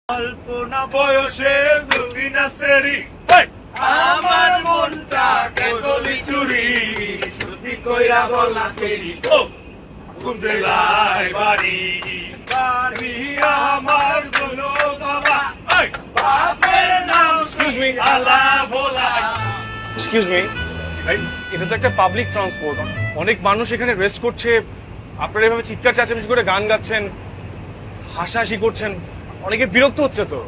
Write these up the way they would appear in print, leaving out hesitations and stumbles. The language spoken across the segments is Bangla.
কল্পনা বয়সে সুফিনা সেরি আমার মনটা কেতলি চুরি সত্যি কইরা বলা সেরি কোন জেলায় বাড়ি বাড়ি আমার গুলো বাবা বাপের নাম আলা ভোলা। এক্সকিউজ মি, এটা তো একটা পাবলিক ট্রান্সপোর্ট, অনেক মানুষ এখানে রেস্ট করছে, আপনারা এভাবে চিৎকার চেঁচামেচি করে গান গাচ্ছেন, হাসাহাসি করছেন, অনেকে বিরক্ত হচ্ছে তো।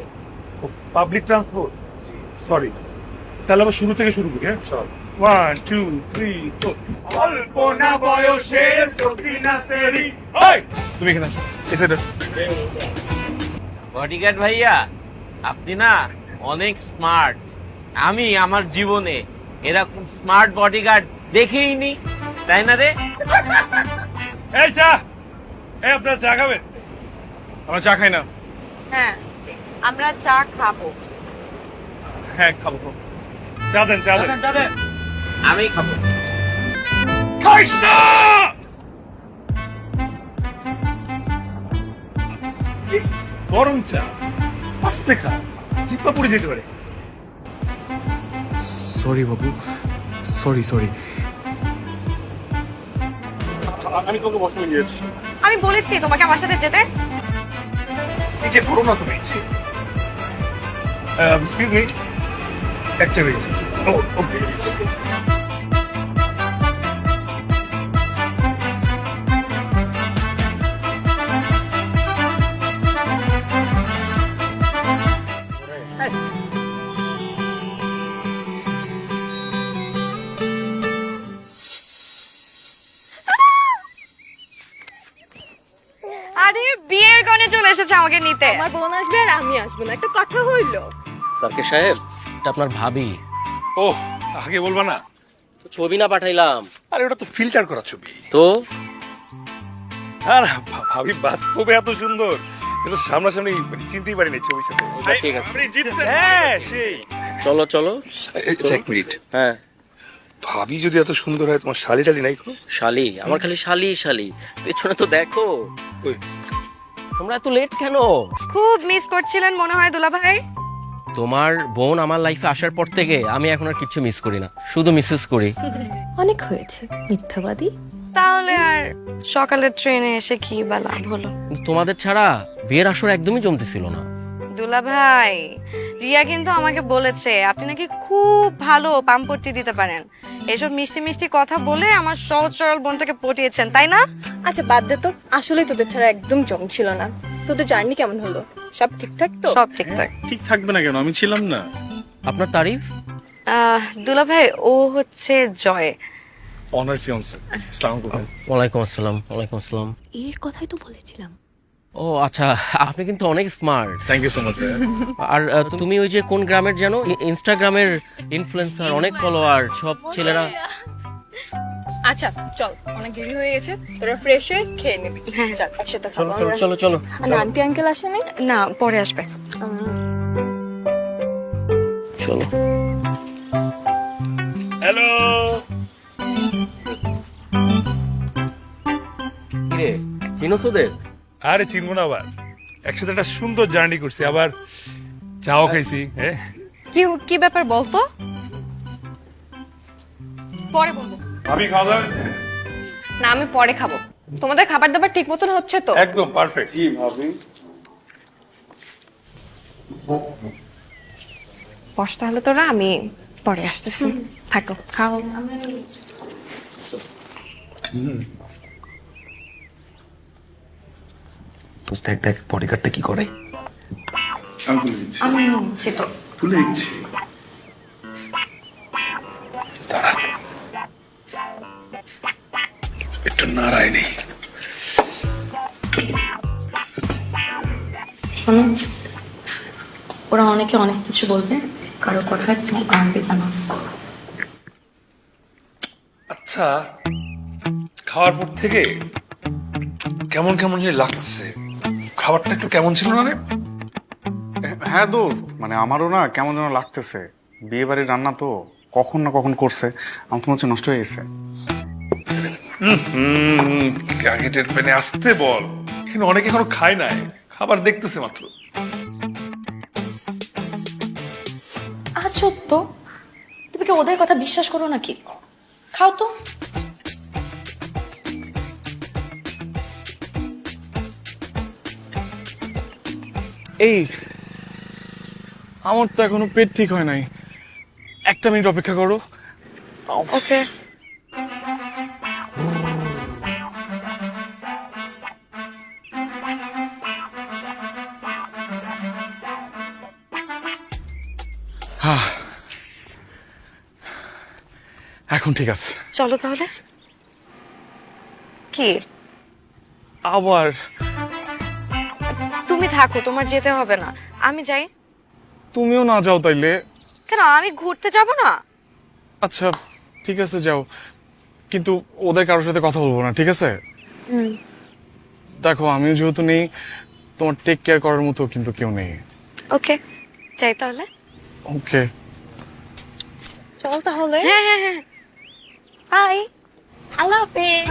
পাবলিক ট্রান্সপোর্ট, সরি, তাহলে আবার শুরু থেকে শুরু করি। হ্যাঁ চল, 1 2 3 4। কল্পনা বয়সে সুফিনা সেরি তুমি এখানে আসো, এসে আসো। বডিগার্ড ভাইয়া, আপনি না অনেক স্মার্ট। আমি আমার জীবনে এরকম স্মার্ট বডিগার্ড দেখিনি, তাই না রে? এই চা, এই আপনার চা খাবেন? আমরা চা খাই না। হ্যাঁ, আমরা চা খাবো। হ্যাঁ খাবো। চা দেন, চা দেন। আমি খাবো। খাইস না! এই গরম চা আস্তে খা, জিব্বা পুড়ে যেতে পারে। সরি বাবু, সরি। আমি তোকে বসে দিয়েছি। আমি বলেছি তোমাকে আমার সাথে যেতে। এই যে করো না তুমি। এক্সকিউজ মি, একটা মিনিট। ওকে। আরে বিয়ের গনে চলে এসেছে আমাকে নিতে। আমার বোন আসবে আর আমি আসবো না, একটা কথা হইলো। সার্কে সাহেব, এটা আপনার ভাবি। ওহ, আগে বলবা না? ছবি না পাঠাইলাম আরে ওটা তো ফিল্টার করা ছবি। তো আর ভাবি বাস্তবে এত সুন্দর, কিন্তু সামনাসামনি মানে চিনতেই পারিনি ছবির সাথে। ঠিক আছে, আপনি জিতছেন। হ্যাঁ সেই। চলো চলো। এক মিনিট, হ্যাঁ, ভাবি যদি এত সুন্দর হয়, তোমার শালি টালি নাই কোনো? শালি আমার খালি শালি শালি, পেছনে তো দেখো। ওই তোমরা এত লেট কেন? খুব মিস করছিলেন মনে হয় দুলা ভাই। তোমার বোন আমার লাইফে আসার পর থেকে আমি এখন আর কিছু মিস করি না, শুধু মিসেস করি। অনেক হয়েছে মিথ্যাবাদী। তাহলে আর সকালের ট্রেনে এসে কি বা লাভ হলো? কিন্তু তোমাদের ছাড়া বিয়ের আসর একদমই জমতেছিল না। দুলা ভাই, রিয়া কিন্তু আমাকে বলেছে আপনি নাকি খুব ভালো পাম্পট্টি দিতে পারেন। এসব মিষ্টি মিষ্টি কথা বলে আমার সহজ সরল বোনটাকে পটিয়েছেন, তাই না? আচ্ছা বাদ দে তো, আসলেই তোদের ছাড়া একদম জমছিল না। তোদের জার্নি কেমন হলো? সব ঠিকঠাক তো? সব ঠিকঠাক। ঠিক থাকবে না কেন, আমি ছিলাম না। আপনার তারিফ? দুলা ভাই, ও হচ্ছে জয়। Honour fiancée. আসসালামু আলাইকুম। ওয়ালাইকুম আসসালাম। ওয়ালাইকুম আসসালাম। এর কথাই তো বলেছিলাম। ও আচ্ছা, আপনি কিন্তু অনেক smart. Thank you so much. আর তুমি ওই যে কোন গ্রামের জানো, ইনস্টাগ্রামের ইনফ্লুয়েন্সার, অনেক ফলোয়ার, সব ছেলেরা। আচ্ছা চল, অনেক দেরি হয়ে গেছে, তোরা ফ্রেশ হয়ে খেয়ে নিবি। চল একসাথে খাবো। চলো চলো চলো। আর আন্টি আঙ্কেল আসেনি? না, পরে আসবে। চলো। হ্যালো। কিরে, চিনোস ওদের? আরে চিনবো না আবার, একসাথে একটা সুন্দর জার্নি করছি, আবার চাও খাইছি। হ্যাঁ কি ব্যাপার বলতো? পরে বলবো। ভাবি খাওয়া দাওয়া না, আমি পরে খাবো। তোমাদের খাবার দাবার ঠিক মতন হচ্ছে তো? একদম পারফেক্ট। জি ভাবি। বস তাহলে তোরা, আমি পরে আসতেছি। থাকো, খাও। দেখ দেখ বডিগার্ডটা কি করে। আমি নিচ্ছি তো। তুলে দিচ্ছি। দাঁড়া, একটু নাড়াই নেই। শোনো, ওরা অনেকে অনেক কিছু বলবে, কারো কথায় তুমি আনবে কেন? আচ্ছা, খাওয়ার পর থেকে কেমন কেমন যে লাগছে। খাবারটা একটু কেমন ছিল না রে? হ্যাঁ দোস্ত, মানে আমারও না কেমন যেন লাগতেছে। বিয়ে বাড়ির রান্না তো কখন না কখন করছে, আমার তো মনে হচ্ছে নষ্ট হয়ে গেছে। ক্যাকেটের পেনে আসতে বল, এখানে অনেকে এখনো খায় নাই, খাবার দেখতেছে মাত্র। সত্য? তুমি কি ওদের কথা বিশ্বাস করো নাকি? খাও তো। এই আমার তো এখনো পেট ঠিক হয় নাই, 1 মিনিট অপেক্ষা করো। ওকে। এখন ঠিক আছে। চলো তাহলে। কি? আবার তুমি থাকো, তোমার যেতে হবে না, আমি যাই। তুমিও না যাও তাইলে? কেন, আমি ঘুরতে যাব না? আচ্ছা ঠিক আছে যাও, কিন্তু ওদের কারোর সাথে কথা বলবো না, ঠিক আছে? দেখো আমিও যেহেতু নেই, তোমার টেক কেয়ার করার মতো কিন্তু কেউ নেই। ওকে, যাই তাহলে। ওকে। চল তাহলে। হ্যাঁ হ্যাঁ হ্যাঁ, বাই। আল্লাহ হাফেজ।